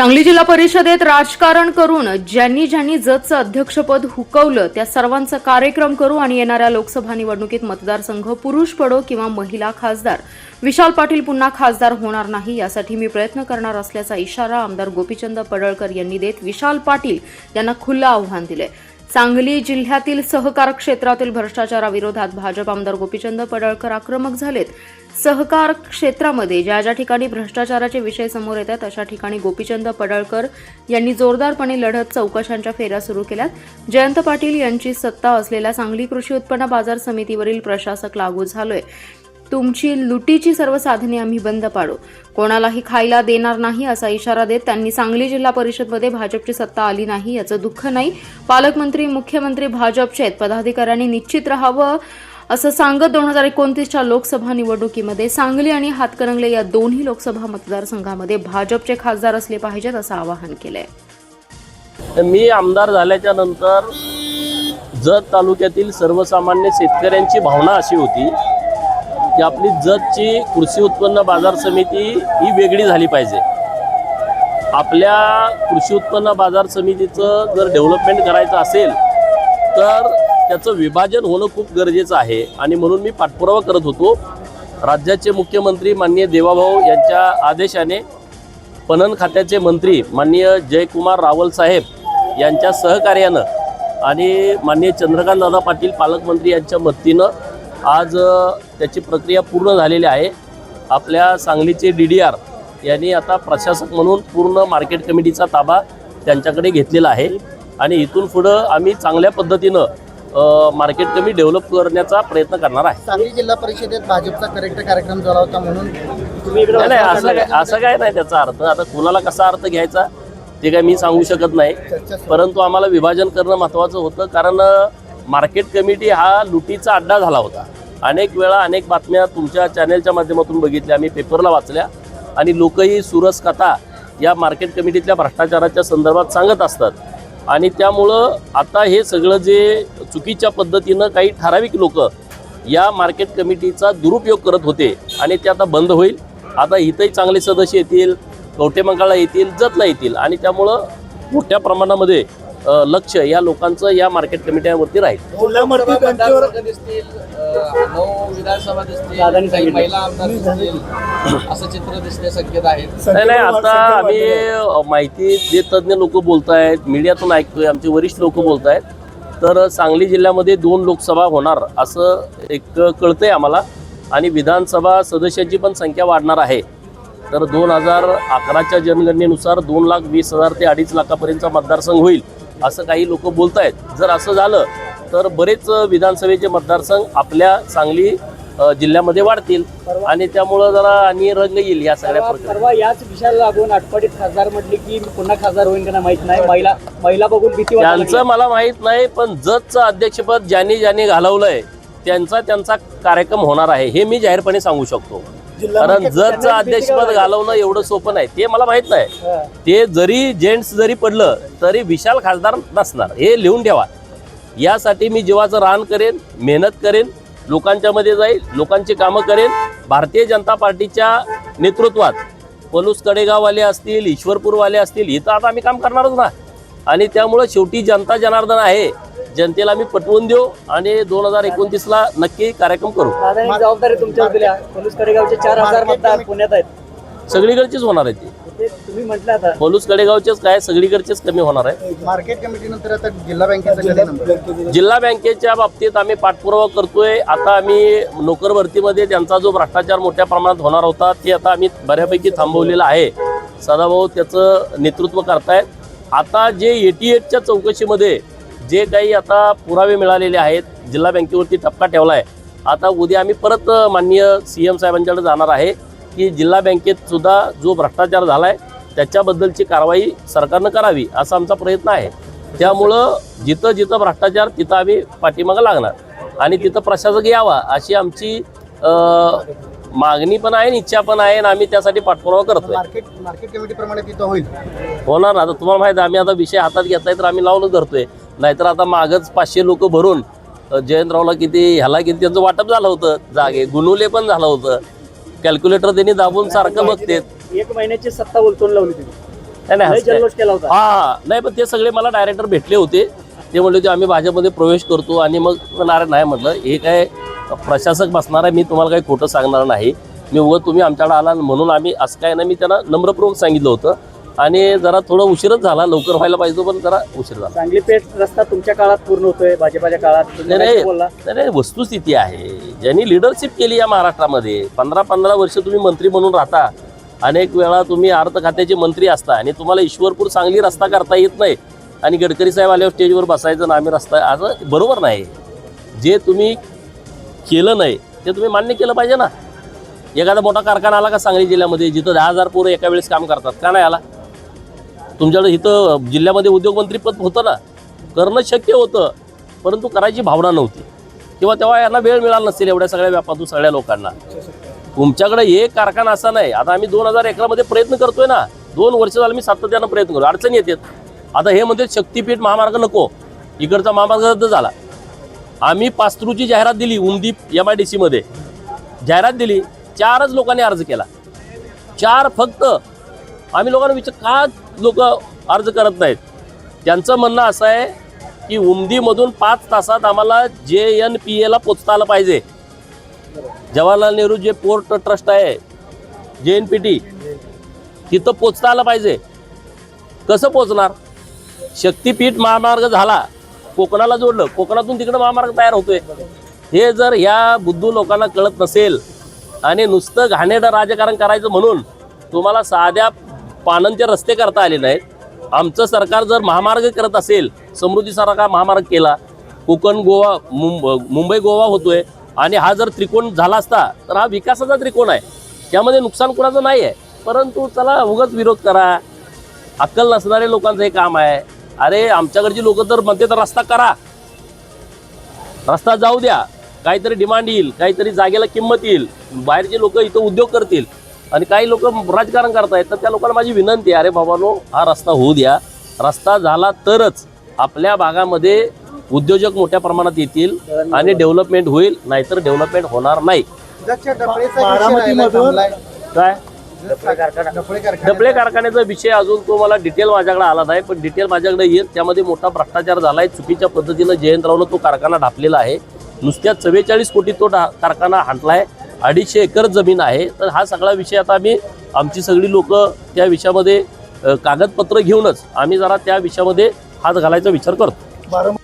सांगली जिल्हा परिषदेत राजकारण करून ज्यांनी जतचं अध्यक्षपद हुकवलं त्या सर्वांचा कार्यक्रम करू आणि येणाऱ्या लोकसभा निवडणुकीत मतदारसंघ पुरुष पडो किंवा महिला खासदार विशाल पाटील पुन्हा खासदार होणार नाही यासाठी मी प्रयत्न करणार असल्याचा इशारा आमदार गोपीचंद पडळकर यांनी देत विशाल पाटील यांना खुलं आव्हान दिले। सांगली जिल्ह्यातील सहकार क्षेत्रातील भ्रष्टाचाराविरोधात भाजप आमदार गोपीचंद पडळकर आक्रमक झालेत। सहकार क्षेत्रामध्ये ज्या ज्या ठिकाणी भ्रष्टाचाराचे विषय समोर येतात अशा ठिकाणी गोपीचंद पडळकर यांनी जोरदारपणे लढत चौकशांच्या फेऱ्या सुरू केल्यात। जयंत पाटील यांची सत्ता असलेल्या सांगली कृषी उत्पन्न बाजार समितीवरील प्रशासक लागू झालोय। तुमची लुटीची सर्व साधने आम्ही बंद पाडू, कोणालाही खायला देणार नाही असा इशारा देत त्यांनी सांगली जिल्हा परिषदमध्ये भाजपची सत्ता आली नाही याचं दुःख नाही, पालकमंत्री मुख्यमंत्री भाजपचे आहेत, पदाधिकाऱ्यांनी निश्चित राहावं असं सांगत 2029च्या लोकसभा निवडणुकीमध्ये सांगली आणि हातकणंगले या दोन्ही लोकसभा मतदारसंघामध्ये भाजपचे खासदार असले पाहिजेत असं आवाहन केलंय। मी आमदार झाल्याच्या नंतर जत तालुक्यातील सर्वसामान्य शेतकऱ्यांची भावना अशी होती की आपली जतची कृषी उत्पन्न बाजार समिती ही वेगळी झाली पाहिजे। आपल्या कृषी उत्पन्न बाजार समितीचं जर डेव्हलपमेंट करायचं असेल तर त्याचं विभाजन होणं खूप गरजेचं आहे आणि म्हणून मी पाठपुरावा करत होतो। राज्याचे मुख्यमंत्री माननीय देवाभाऊ यांच्या आदेशाने पणन खात्याचे मंत्री माननीय जयकुमार रावल साहेब यांच्या सहकार्यानं आणि माननीय चंद्रकांतदादा पाटील पालकमंत्री यांच्या मदतीनं आज त्याची प्रक्रिया पूर्ण झालेली आहे। आपल्या सांगलीचे DDR यांनी आता प्रशासक म्हणून पूर्ण मार्केट कमिटीचा ताबा त्यांच्याकडे घेतलेला आहे आणि इथून पुढं आम्ही चांगल्या पद्धतीनं मार्केट कमिटी डेव्हलप करण्याचा प्रयत्न करणार आहे। सांगली जिल्हा परिषदेत भाजपचा करेक्ट कार्यक्रम झाला होता म्हणून तुम्ही असं काय नाही त्याचा अर्थ। आता कुणाला कसा अर्थ घ्यायचा ते काय मी सांगू शकत नाही, परंतु आम्हाला विभाजन करणं महत्त्वाचं होतं कारण मार्केट कमिटी हा लुटीचा अड्डा झाला होता। अनेक वेळा अनेक बातम्या तुमच्या चॅनेलच्या माध्यमातून बघितल्या, आम्ही पेपरला वाचल्या आणि लोकही सुरस कथा या मार्केट कमिटीतल्या भ्रष्टाचाराच्या संदर्भात सांगत असतात आणि त्यामुळं आता हे सगळं जे चुकीच्या पद्धतीनं काही ठराविक लोक या मार्केट कमिटीचा दुरुपयोग करत होते आणि ते आता बंद होईल। आता इथंही चांगले सदस्य येतील, कवठेमंकाळला येतील, जतला येतील आणि त्यामुळं मोठ्या प्रमाणामध्ये लक्ष या लोकांचं या मार्केट कमिट्यांवरती राहील। नाही आता आम्ही माहिती जे तज्ज्ञ लोक बोलत आहेत, मीडियातून ऐकतोय, आमचे वरिष्ठ लोक बोलत आहेत, तर सांगली जिल्ह्यामध्ये 2 लोकसभा होणार असं एक कळतंय आम्हाला आणि विधानसभा सदस्यांची पण संख्या वाढणार आहे। तर 2011च्या जनगणनेनुसार 2,20,000 ते 2.5 लाखापर्यंतचा मतदारसंघ होईल असं काही लोक बोलत आहेत। जर असं झालं तर बरेच विधानसभेचे मतदारसंघ आपल्या सांगली जिल्ह्यामध्ये वाढतील आणि त्यामुळं जरा आणि रंग येईल या सगळ्या परवा याच विषयाला लागून आटपाडीत खासदार म्हटले की पुन्हा खासदार होईल का नाही माहित नाही, महिला बघून भीती वाटते त्यांचं मला माहित नाही, पण जतचं अध्यक्षपद ज्यांनी घालवलंय त्यांचा कार्यक्रम होणार आहे हे मी जाहीरपणे सांगू शकतो। कारण जतचं अध्यक्षपद घालवणं एवढं सोपं नाही, ते मला माहित नाही। ते जरी जेंट्स जरी पडलं तरी विशाल खासदार नसणार हे लिहून ठेवा। यासाठी मी जीवाचं रान करेन, मेहनत करेन, लोकांच्या मध्ये जाईल, लोकांची कामं करेन। भारतीय जनता पार्टीच्या नेतृत्वात पलूस कडेगाववाले असतील, ईश्वरपूरवाले असतील, इथं आता आम्ही काम करणारच ना आणि त्यामुळं शेवटी जनता जनार्दन आहे, जनतेला आम्ही पटवून देऊ आणि 2029ला नक्की कार्यक्रम करू। जबाबदारी तुमच्यावर दिल्या। पलूस कडेगावचे 4,000 मतदार पुण्यात आहेत, सगळीकडचीच होणार आहे ते तुम्ही म्हटलं आता पलूस कडेगावचेच काय सगळीकडचेच कमी होणार आहे। मार्केट कमिटी नंतर आता जिल्हा बँकेचा जिल्हा बँकेच्या बाबतीत आम्ही पाठपुरावा करतोय। आता आम्ही नोकर भरतीमध्ये त्यांचा जो भ्रष्टाचार मोठ्या प्रमाणात होणार होता ते आता आम्ही बऱ्यापैकी थांबवलेला आहे। सदाभाऊ त्याचं नेतृत्व करतायत। आता जे 88च्या चौकशीमध्ये जे काही आता पुरावे मिळालेले आहेत, जिल्हा बँकेवरती टप्पा ठेवला आहे। आता उद्या आम्ही परत माननीय CM साहेबांच्याकडे जाणार आहे की जिल्हा बँकेत सुद्धा जो भ्रष्टाचार झाला आहे त्याच्याबद्दलची कारवाई सरकारनं करावी असा आमचा प्रयत्न आहे। त्यामुळं जिथं जिथं भ्रष्टाचार तिथं आम्ही पाठीमागं लागणार आणि तिथं प्रशासक यावा अशी आमची मागणी पण आहे, इच्छा पण आहे आणि आम्ही त्यासाठी पाठपुरावा करतोय। मार्केट कमिटी प्रमाणे तिथं होईल होणार। आता तुम्हाला माहिती आम्ही आता विषय हातात घेतलाय तर आम्ही लावून धरतोय, नाहीतर आता मागच 500 लोक भरून जयंतरावला किती ह्याला किती त्यांचं वाटप झालं होतं, जागे गुणुले पण झालं होतं। कॅल्क्युलेटर त्यांनी दाबून सारखं बघते। 1 महिन्याची सत्ता उलटून लावली तुम्ही। नाही नाही लय असं काय. जल्लोष केला होता. हा नाही, पण ते सगळे मला डायरेक्टर भेटले होते. ते म्हणले होते आम्ही भाजपमध्ये प्रवेश करतो, आणि मग नाही म्हटलं हे काय प्रशासक बसणार आहे, मी तुम्हाला काही खोटं सांगणार नाही. मी उगाच तुम्ही आमच्याकडे आला म्हणून आम्ही असं काय नाही, मी त्यांना नम्रपूर्वक सांगितलं होतं. आणि जरा थोडं उशीरच झाला, लवकर व्हायला पाहिजे पण जरा उशीर झाला. सांगली पेठ रस्ता तुमच्या काळात पूर्ण होतोय, भाजपाच्या काळात तुम्ही काय बोलला? नाही, वस्तुस्थिती आहे. ज्यांनी लिडरशिप केली या महाराष्ट्रामध्ये 15 वर्ष तुम्ही मंत्री म्हणून राहता, अनेक वेळा तुम्ही अर्थ खात्याचे मंत्री असता, आणि तुम्हाला ईश्वरपूर सांगली रस्ता करता येत नाही, आणि गडकरी साहेब आल्यावर स्टेजवर बसायचं ना आम्ही रस्ता, असं बरोबर नाही. जे तुम्ही केलं नाही ते तुम्ही मान्य केलं पाहिजे ना. एखादा मोठा कारखाना आला का सांगली जिल्ह्यामध्ये, जिथं 10,000 पोरं एका वेळेस काम करतात, का नाही आला? तुमच्याकडे इथं जिल्ह्यामध्ये उद्योगमंत्री पद होतं ना, करणं शक्य होतं, परंतु करायची भावना नव्हती, किंवा तेव्हा यांना वेळ मिळाला नसेल एवढ्या सगळ्या व्यापातून सगळ्या लोकांना. तुमच्याकडे एक कारखाना असा नाही. आता आम्ही 2000 एकरामध्ये प्रयत्न करतोय ना, 2 वर्ष झालं मी सातत्यानं प्रयत्न करतो, अडचणी येतात. आता हे म्हणते शक्तीपीठ महामार्ग नको, इकडचा महामार्ग रद्द झाला. आम्ही पास्तरूची जाहिरात दिली, उमदीप MIDC मध्ये जाहिरात दिली, 4च लोकांनी अर्ज केला, 4 फक्त. आम्ही लोकांना का लोक अर्ज करत नाहीत? त्यांचं म्हणणं असं आहे की उमदीमधून 5 तासात आम्हाला JNPA ला पोचता आलं पाहिजे. जवाहरलाल नेहरू जे पोर्ट ट्रस्ट आहे JNPT, तिथं पोचता आलं पाहिजे. कसं पोचणार? शक्तीपीठ महामार्ग झाला, कोकणाला जोडलं, कोकणातून तिकडं महामार्ग तयार होतोय. हे जर ह्या बुद्धू लोकांना कळत नसेल, आणि नुसतं घाणेरडं राजकारण करायचं म्हणून तुम्हाला साध्या पानंचे रस्ते करता आले नाहीत. आमचं सरकार जर महामार्ग करत असेल, समृद्धीसारखा महामार्ग केला, कोकण गोवा मुंबई गोवा होतोय, आणि हा जर त्रिकोण झाला असता तर हा विकासाचा त्रिकोण आहे, त्यामध्ये नुकसान कुणाचं नाही आहे. परंतु चला उगाच विरोध करा, अक्कल नसणारे लोकांचं हे काम आहे. अरे आमच्याकडची लोक तर म्हणते तर रस्ता करा, रस्ता जाऊ द्या, काहीतरी डिमांड येईल, काहीतरी जागेला किंमत येईल, बाहेरचे लोक इथं उद्योग करतील, आणि काही लोक राजकारण करतायत. तर त्या लोकांना माझी विनंती आहे, अरे बाबांनो हा रस्ता होऊ द्या. रस्ता झाला तरच आपल्या भागामध्ये उद्योजक मोठ्या प्रमाणात येतील आणि डेव्हलपमेंट होईल, नाहीतर डेव्हलपमेंट होणार नाही. काय डबळे कारखान्याचा विषय अजून तो मला डिटेल माझ्याकडे आला नाही, पण डिटेल माझ्याकडे येईल. त्यामध्ये मोठा भ्रष्टाचार झालाय, चुकीच्या पद्धतीनं जयंतरावनं तो कारखाना ढापलेला आहे. नुसत्या 44 कोटी तो कारखाना हाणलाय, 250 एकर जमीन आहे. तर हा सगळा विषय आता आमची सगळी लोक त्या विषयामध्ये कागदपत्र घेऊनच आम्ही जरा त्या विषयामध्ये हात घालायचा विचार करतो.